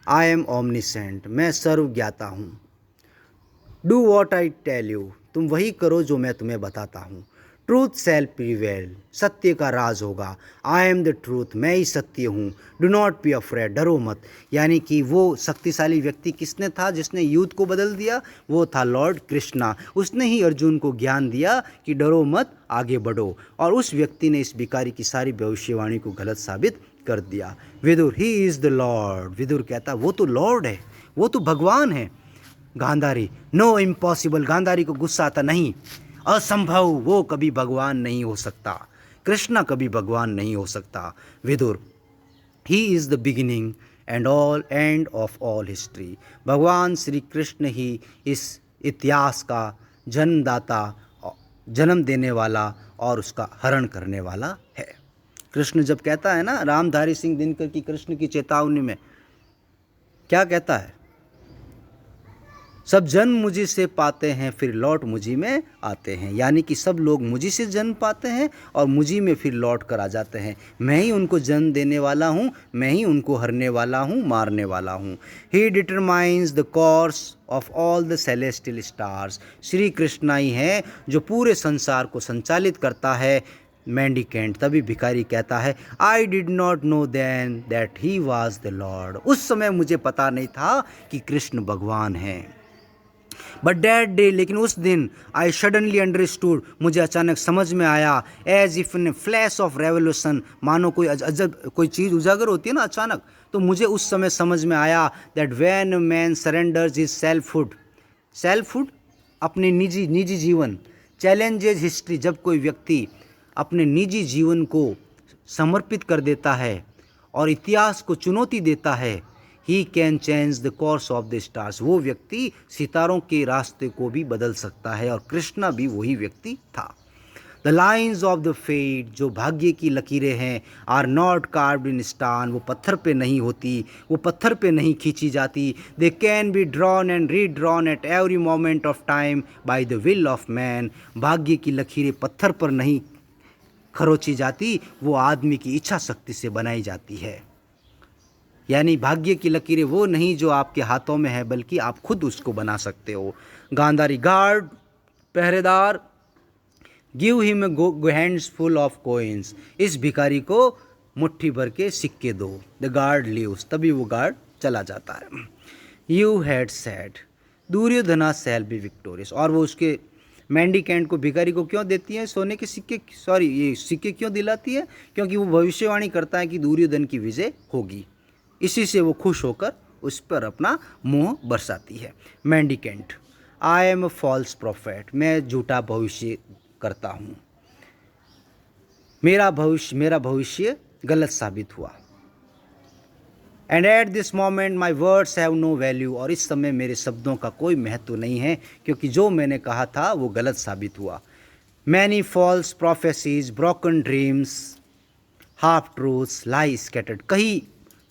आई एम ओमनिसेंट, मैं सर्वज्ञाता हूँ। Do what I tell you, तुम वही करो जो मैं तुम्हें बताता हूँ। ट्रूथ शैल प्रिवेल, सत्य का राज होगा। आई एम द ट्रूथ, मैं ही सत्य हूँ। डू नॉट बी अफ्रेड, डरो मत। यानी कि वो शक्तिशाली व्यक्ति किसने था जिसने युद्ध को बदल दिया? वो था लॉर्ड कृष्णा। उसने ही अर्जुन को ज्ञान दिया कि डरो मत, आगे बढ़ो, और उस व्यक्ति ने इस भिखारी की सारी भविष्यवाणी को गलत साबित कर दिया। Vidur, he is the lord, Vidur कहता वो तो लॉर्ड है, वो तो भगवान है। गांधारी, नो इम्पॉसिबल, गांधारी को गुस्सा आता, नहीं, असंभव, वो कभी भगवान नहीं हो सकता, कृष्णा कभी भगवान नहीं हो सकता। Vidur, he is the beginning and all end of all history, भगवान श्री कृष्ण ही इस इतिहास का जन्मदाता, जन्म देने वाला और उसका हरण करने वाला है। कृष्ण जब कहता है ना, रामधारी सिंह दिनकर की कृष्ण की चेतावनी में क्या कहता है? सब जन्म मुझी से पाते हैं फिर लौट मुझी में आते हैं, यानी कि सब लोग मुझी से जन्म पाते हैं और मुझी में फिर लौट कर आ जाते हैं। मैं ही उनको जन्म देने वाला हूँ, मैं ही उनको हरने वाला हूँ, मारने वाला हूँ। He determines the course of all the celestial stars. Shri Krishna ही है जो पूरे संसार को संचालित करता है। मेंडिकेंट, तभी भिखारी कहता है, I did not know then that he was the lord. उस समय मुझे पता नहीं था कि कृष्ण भगवान हैं। बट डैट डे, लेकिन उस दिन, आई सडनली अंडरस्टूड, मुझे अचानक समझ में आया, as if in flash of revolution, मानो कोई अजब कोई चीज़ उजागर होती है ना अचानक, तो मुझे उस समय समझ में आया that when man surrenders his selfhood अपने निजी जीवन, चैलेंजेज हिस्ट्री, जब कोई व्यक्ति अपने निजी जीवन को समर्पित कर देता है और इतिहास को चुनौती देता है, he can change the course of the stars, वो व्यक्ति सितारों के रास्ते को भी बदल सकता है, और कृष्णा भी वही व्यक्ति था। The lines of the fate, जो भाग्य की लकीरें हैं, are not carved in stone, वो पत्थर पे नहीं होती, वो पत्थर पे नहीं खींची जाती। They can be drawn and redrawn at every moment of time by the will of man. भाग्य की लकीरें पत्थर पर नहीं खरोची जाती, वो आदमी की इच्छा शक्ति से बनाई जाती है। यानी भाग्य की लकीरें वो नहीं जो आपके हाथों में है, बल्कि आप खुद उसको बना सकते हो। गांधारी, गार्ड, पहरेदार, give him hands full of coins, इस भिखारी को मुट्ठी भर के सिक्के दो। द गार्ड लीव्स, तभी वो गार्ड चला जाता है। You had said Duryodhana shall be victorious, और वो उसके मेंडिकेंट को, भिखारी को क्यों देती है सोने के सिक्के, ये सिक्के क्यों दिलाती है? क्योंकि वो भविष्यवाणी करता है कि दुर्योधन की विजय होगी। इसी से वो खुश होकर उस पर अपना मोह बरसाती है। Mendicant, I am a false prophet, मैं झूठा भविष्य करता हूँ, मेरा भविष्य गलत साबित हुआ। And at this moment my words have no value, और इस समय मेरे शब्दों का कोई महत्व नहीं है, क्योंकि जो मैंने कहा था वो गलत साबित हुआ। Many false prophecies, broken dreams, half truths lie scattered, कई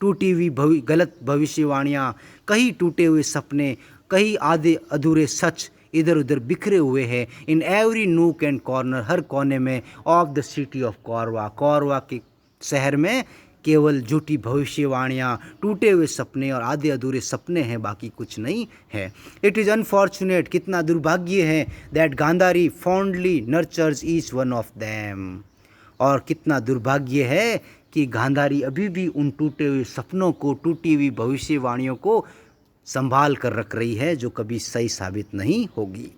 टूटी हुई गलत भविष्यवाणियाँ, कई टूटे हुए सपने, कई आधे अधूरे सच इधर उधर बिखरे हुए हैं। In every nook and corner, हर कोने में, of the city of Kaurava, Kaurava के शहर में केवल झूठी भविष्यवाणियाँ, टूटे हुए सपने और आधे अधूरे सपने हैं, बाकी कुछ नहीं है। इट इज़ अनफॉर्चुनेट, कितना दुर्भाग्य है, that Gandhari fondly nurtures each one of them, और कितना दुर्भाग्य है कि गांधारी अभी भी उन टूटे हुए सपनों को, टूटी हुई भविष्यवाणियों को संभाल कर रख रही है, जो कभी सही साबित नहीं होगी।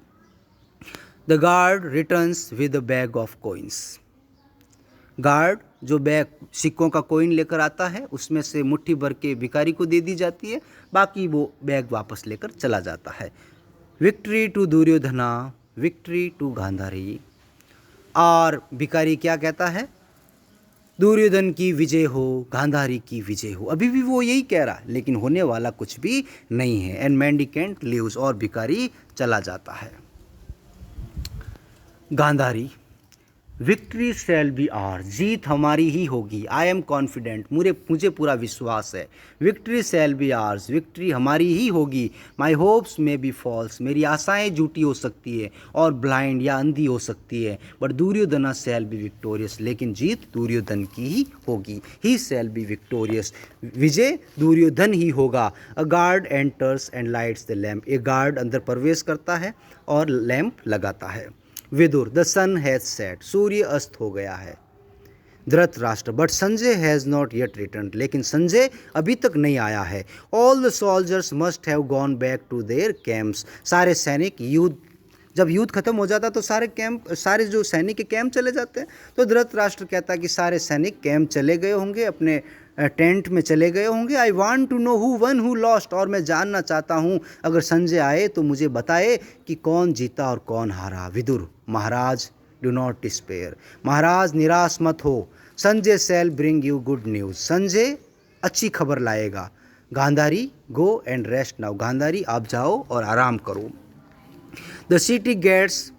The guard returns with a bag of coins, guard जो बैग सिक्कों का कोइन लेकर आता है, उसमें से मुट्ठी भर के भिखारी को दे दी जाती है, बाकी वो बैग वापस लेकर चला जाता है। Victory to Duryodhana, victory to Gandhari, और भिखारी क्या कहता है? दुर्योधन की विजय हो, गांधारी की विजय हो। अभी भी वो यही कह रहा है, लेकिन होने वाला कुछ भी नहीं है। एंड मेंडिकेंट लीव्स, और भिखारी चला जाता है। Gandhari, victory shall be our, जीत हमारी ही होगी। आई एम कॉन्फिडेंट, मुझे पूरा विश्वास है। Victory shall B hours, victory हमारी ही होगी। माई होप्स में बी फॉल्स, मेरी आशाएं झूठी हो सकती है और ब्लाइंड या अंधी हो सकती है, but Duryodhana shall be victorious, लेकिन जीत दुर्योधन की ही होगी। ही शैल बी विक्टोरियस, विजय दुर्योधन ही होगा। A guard enters and lights the lamp, एक गार्ड अंदर प्रवेश करता है और लैंप लगाता है। Vidur, the sun has set, सूर्य अस्त हो गया है। Dhritarashtra, but Sanjay has not yet return, लेकिन संजय अभी तक नहीं आया है। All the soldiers must have gone back to their camps, सारे सैनिक, जब युद्ध खत्म हो जाता तो सारे जो सैनिक के कैंप चले जाते हैं। तो धृतराष्ट्र कहता है कि सारे सैनिक कैंप चले गए होंगे, अपने टेंट में चले गए होंगे। I want to know who won who lost, और मैं जानना चाहता हूँ, अगर संजय आए तो मुझे बताए कि कौन जीता और कौन हारा। Vidur, Maharaj do not despair, Maharaj निराश मत हो। Sanjay shall bring you good news, Sanjay अच्छी खबर लाएगा। Gandhari, go and rest now, Gandhari आप जाओ और आराम करो। The city gates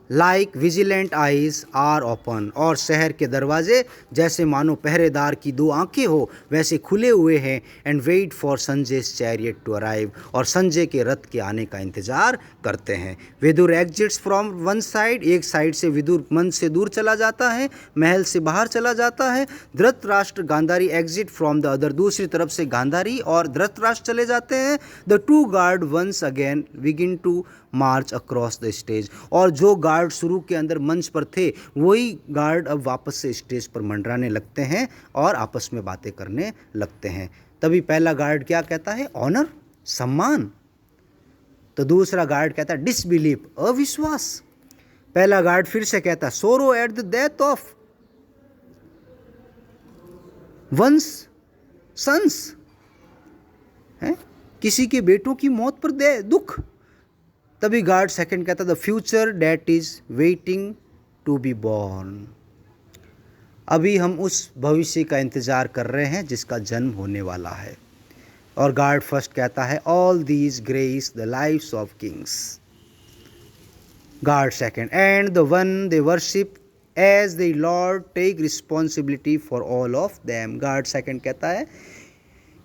like vigilant eyes are open, और शहर के दरवाजे जैसे मानो पहरेदार की दो आंखें हो वैसे खुले हुए हैं। And wait for Sanjay's chariot to arrive, और संजय के रथ के आने का इंतजार करते हैं। Vidur exits from one side, एक साइड से विदुर मंच से दूर चला जाता है, महल से बाहर चला जाता है। Dhritarashtra Gandhari exit from the other, दूसरी तरफ से गांधारी और धृतराष्ट्र चले जाते हैं। The two guard once again begin to march across the stage, और जो गार्ड शुरू के अंदर मंच पर थे वही गार्ड अब वापस से स्टेज पर मंडराने लगते हैं और आपस में बातें करने लगते हैं। तभी पहला गार्ड क्या कहता है? ऑनर, सम्मान। तो दूसरा गार्ड कहता है डिसबिलीफ, अविश्वास। पहला गार्ड फिर से कहता है sorrow at the death of one's sons, है किसी के बेटों की मौत पर दे दुख। तभी गार्ड सेकंड कहता the future that is waiting to be born, अभी हम उस भविष्य का इंतजार कर रहे हैं जिसका जन्म होने वाला है। और गार्ड फर्स्ट कहता है all these grace the lives of kings. Guard second and the one they worship as the lord take responsibility for all of them. Guard second कहता है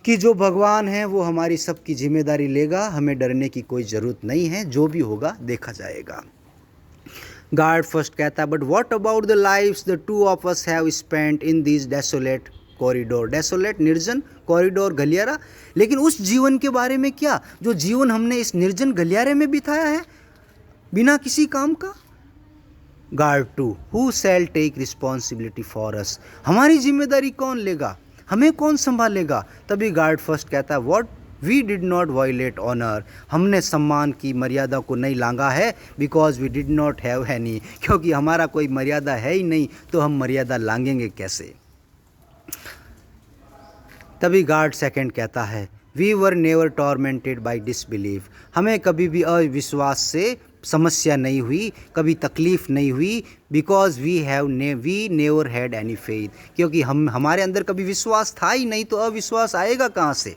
कि जो भगवान है वो हमारी सबकी जिम्मेदारी लेगा, हमें डरने की कोई ज़रूरत नहीं है, जो भी होगा देखा जाएगा। गार्ड फर्स्ट कहता है but what about the lives the two of us have spent in this desolate corridor. Desolate निर्जन, कॉरिडोर गलियारा, लेकिन उस जीवन के बारे में क्या जो जीवन हमने इस निर्जन गलियारे में बिताया है बिना किसी काम का। Guard two who shall take responsibility for us, हमारी जिम्मेदारी कौन लेगा, हमें कौन संभालेगा। तभी गार्ड फर्स्ट कहता है what we did not violate honour, हमने सम्मान की मर्यादा को नहीं लांगा है। Because we did not have any, क्योंकि हमारा कोई मर्यादा है ही नहीं तो हम मर्यादा लांघेंगे कैसे। तभी गार्ड सेकंड कहता है we were never tormented by disbelief, हमें कभी भी अविश्वास से समस्या नहीं हुई, कभी तकलीफ़ नहीं हुई। Because we never had any faith, क्योंकि हमारे अंदर कभी विश्वास था ही नहीं तो अविश्वास आएगा कहाँ से।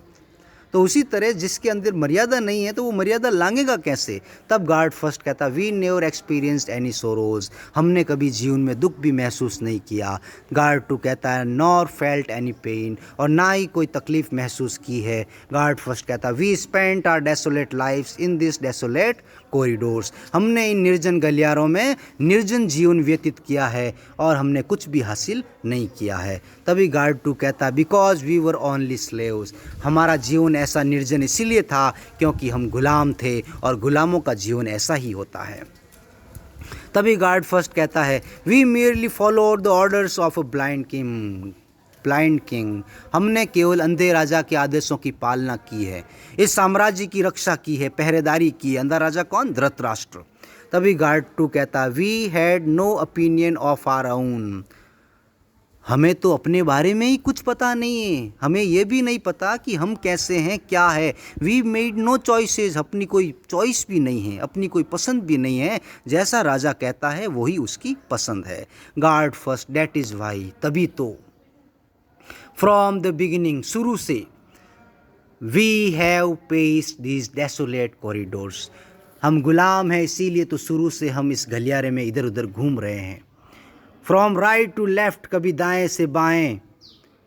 तो उसी तरह जिसके अंदर मर्यादा नहीं है तो वो मर्यादा लांघेगा कैसे। तब गार्ड फर्स्ट कहता we never experienced any sorrows, हमने कभी जीवन में दुख भी महसूस नहीं किया। गार्ड टू कहता है नॉर फेल्ट एनी पेन, और ना ही कोई तकलीफ महसूस की है। गार्ड फर्स्ट कहता है we spent our desolate lives in this desolate corridors, हमने इन निर्जन गलियारों में निर्जन जीवन व्यतीत किया है और हमने कुछ भी हासिल नहीं किया है। तभी गार्ड टू कहता है because we were only slaves, हमारा जीवन ऐसा निर्जन इसीलिए था क्योंकि हम गुलाम थे और गुलामों का जीवन ऐसा ही होता है। तभी गार्ड फर्स्ट कहता है we merely followed the orders of a blind king, हमने केवल अंधे राजा के आदेशों की पालना की है, इस साम्राज्य की रक्षा की है, पहरेदारी की है। अंधा राजा कौन? धृतराष्ट्र। तभी गार्ड टू कहता we had no opinion of our own, हमें तो अपने बारे में ही कुछ पता नहीं है, हमें ये भी नहीं पता कि हम कैसे हैं, क्या है। वी मेड नो चॉइसेस, अपनी कोई चॉइस भी नहीं है, अपनी कोई पसंद भी नहीं है, जैसा राजा कहता है वही उसकी पसंद है। Guard first that is why, तभी तो फ्रॉम द बिगिनिंग, शुरू से we have paced this desolate corridors, हम गुलाम हैं इसीलिए तो शुरू से हम इस गलियारे में इधर उधर घूम रहे हैं। फ्रॉम राइट टू लेफ्ट, कभी दाएं से बाएं,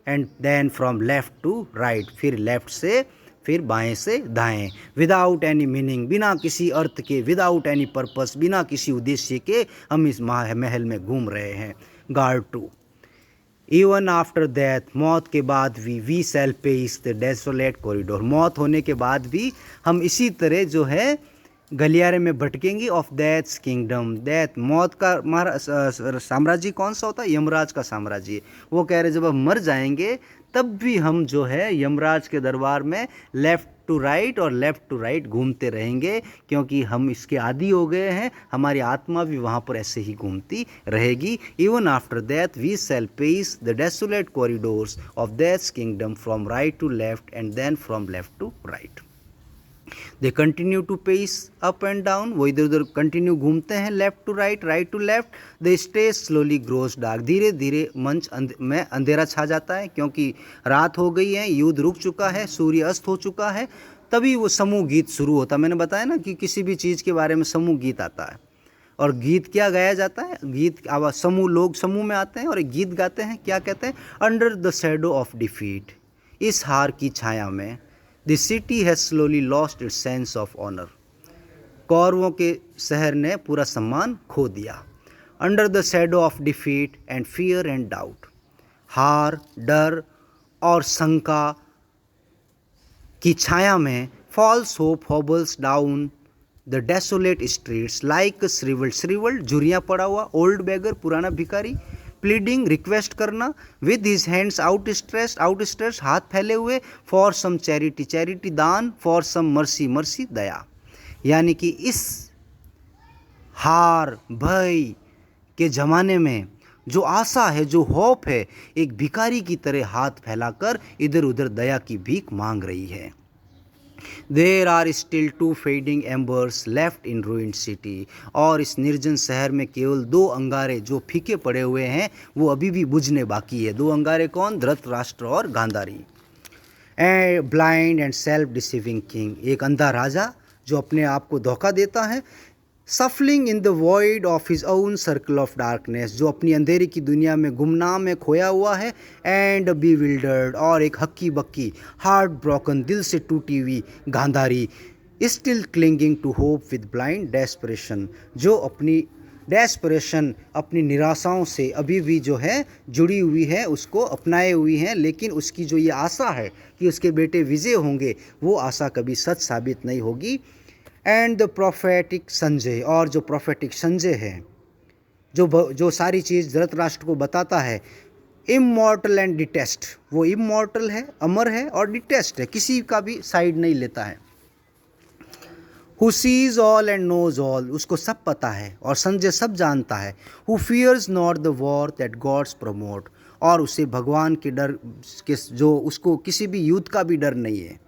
and then from left to right, फिर लेफ्ट से फिर बाएं से दाएं। विदाउट एनी मीनिंग, बिना किसी अर्थ के, विदाउट एनी पर्पस, बिना किसी उद्देश्य के हम इस महल में घूम रहे हैं। Guard two even after death, मौत के बाद भी we shall pace the desolate corridor, मौत होने के बाद भी हम इसी तरह जो है गलियारे में भटकेंगे। ऑफ डेथ्स किंगडम, डेथ मौत का साम्राज्य कौन सा होता है? यमराज का साम्राज्य। वो कह रहे जब हम मर जाएंगे तब भी हम जो है यमराज के दरबार में लेफ़्ट टू राइट और लेफ़्ट टू राइट घूमते रहेंगे, क्योंकि हम इसके आदी हो गए हैं, हमारी आत्मा भी वहाँ पर ऐसे ही घूमती रहेगी। Even after death we shall pace the desolate corridors of death's kingdom from right to left and then from left to right. They continue to pace up and down, वो इधर उधर कंटिन्यू घूमते हैं, left to right to left. The stage slowly grows dark, धीरे धीरे मंच में अंधेरा छा जाता है, क्योंकि रात हो गई है, युद्ध रुक चुका है, सूर्य अस्त हो चुका है। तभी वो समूह गीत शुरू होता है। मैंने बताया ना कि किसी भी चीज़ के बारे में समूह गीत आता है। और गीत क्या गाया जाता है, गीत आवाज समूह, लोग समूह में आते हैं और एक गीत गाते हैं, क्या कहते हैं, under the shadow of defeat, इस हार की छाया में, the city has slowly lost its sense of honour, कौरवों के शहर ने पूरा सम्मान खो दिया। Under the shadow of defeat and fear and doubt, हार, डर और शंका की छाया में, false hope hobbles down the desolate streets like shrivelled, झुरियाँ पड़ा हुआ, ओल्ड बेगर, पुराना भिखारी, प्लीडिंग, रिक्वेस्ट करना, विद हिज हैंड्स आउटस्ट्रेच्ड, हाथ फैले हुए, फॉर सम चैरिटी, दान, फॉर सम मर्सी, दया। यानी कि इस हार भय के ज़माने में जो आशा है, जो होप है, एक भिखारी की तरह हाथ फैलाकर इधर उधर दया की भीख मांग रही है। There are still 2 fading embers left in ruined city, और इस निर्जन शहर में केवल 2 अंगारे जो फीके पड़े हुए हैं वो अभी भी बुझने बाकी है। 2 अंगारे कौन, धृतराष्ट्र और Gandhari. A blind and self deceiving king, एक अंधा राजा जो अपने आप को धोखा देता है, सफलिंग in the void of his own circle of darkness, जो अपनी अंधेरे की दुनिया में गुमनाम में खोया हुआ है, एंड बीविल्डर्ड, और एक हक्की बक्की, हार्ट ब्रोकन, दिल से टूटी हुई Gandhari, still clinging to hope with blind desperation, जो अपनी डेस्परेशन, अपनी निराशाओं से अभी भी जो है जुड़ी हुई है, उसको अपनाए हुई हैं, लेकिन उसकी जो ये आशा है कि उसके बेटे विजय होंगे, वो आशा कभी सच साबित नहीं होगी। एंड द प्रोफेटिक संजय, और जो प्रोफेटिक संजय है, जो सारी चीज़ धृतराष्ट्र को बताता है, इमॉर्टल एंड डिटेस्ट, वो इमॉर्टल है, अमर है, और डिटेस्ट है, किसी का भी साइड नहीं लेता है। Who sees all and knows all, उसको सब पता है और संजय सब जानता है। Who fears not the war that gods promote, और उसे भगवान के डर के, जो उसको किसी भी युद्ध का भी डर नहीं है।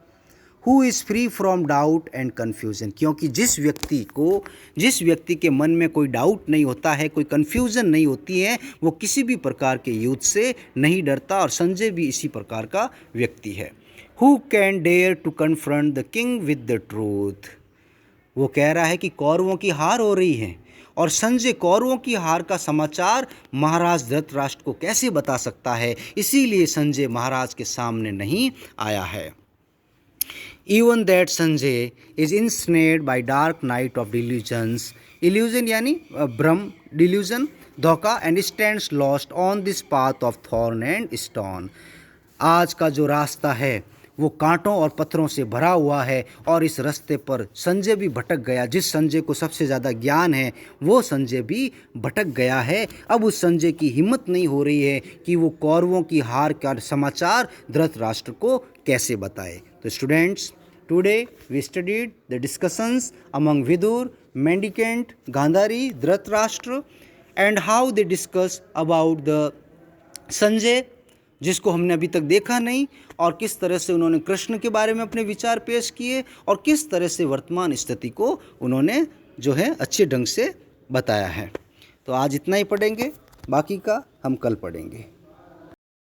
Who is free from doubt and confusion, क्योंकि जिस व्यक्ति के मन में कोई डाउट नहीं होता है, कोई कन्फ्यूज़न नहीं होती है, वो किसी भी प्रकार के युद्ध से नहीं डरता, और संजय भी इसी प्रकार का व्यक्ति है। Who can dare to confront the king with the truth, वो कह रहा है कि कौरवों की हार हो रही है, और संजय कौरवों की हार का समाचार महाराज धृतराष्ट्र को कैसे बता सकता है, इसीलिए संजय महाराज के सामने नहीं आया है। Even that Sanjay is ensnared by dark night of delusions, illusion यानी भ्रम, delusion धोखा, and stands lost on this path of thorn and stone, आज का जो रास्ता है वो कांटों और पत्थरों से भरा हुआ है, और इस रास्ते पर संजय भी भटक गया। जिस संजय को सबसे ज़्यादा ज्ञान है वो संजय भी भटक गया है। अब उस संजय की हिम्मत नहीं हो रही है कि वो कौरवों की हार का समाचार धृतराष्ट्र को कैसे बताए। तो students, today we studied the discussions among Vidura, mendicant, Gandhari, Dhritarashtra, and how they discuss about the Sanjay, जिसको हमने अभी तक देखा नहीं, और किस तरह से उन्होंने कृष्ण के बारे में अपने विचार पेश किए, और किस तरह से वर्तमान स्थिति को उन्होंने जो है अच्छे ढंग से बताया है। तो आज इतना ही पढ़ेंगे, बाकी का हम कल पढ़ेंगे।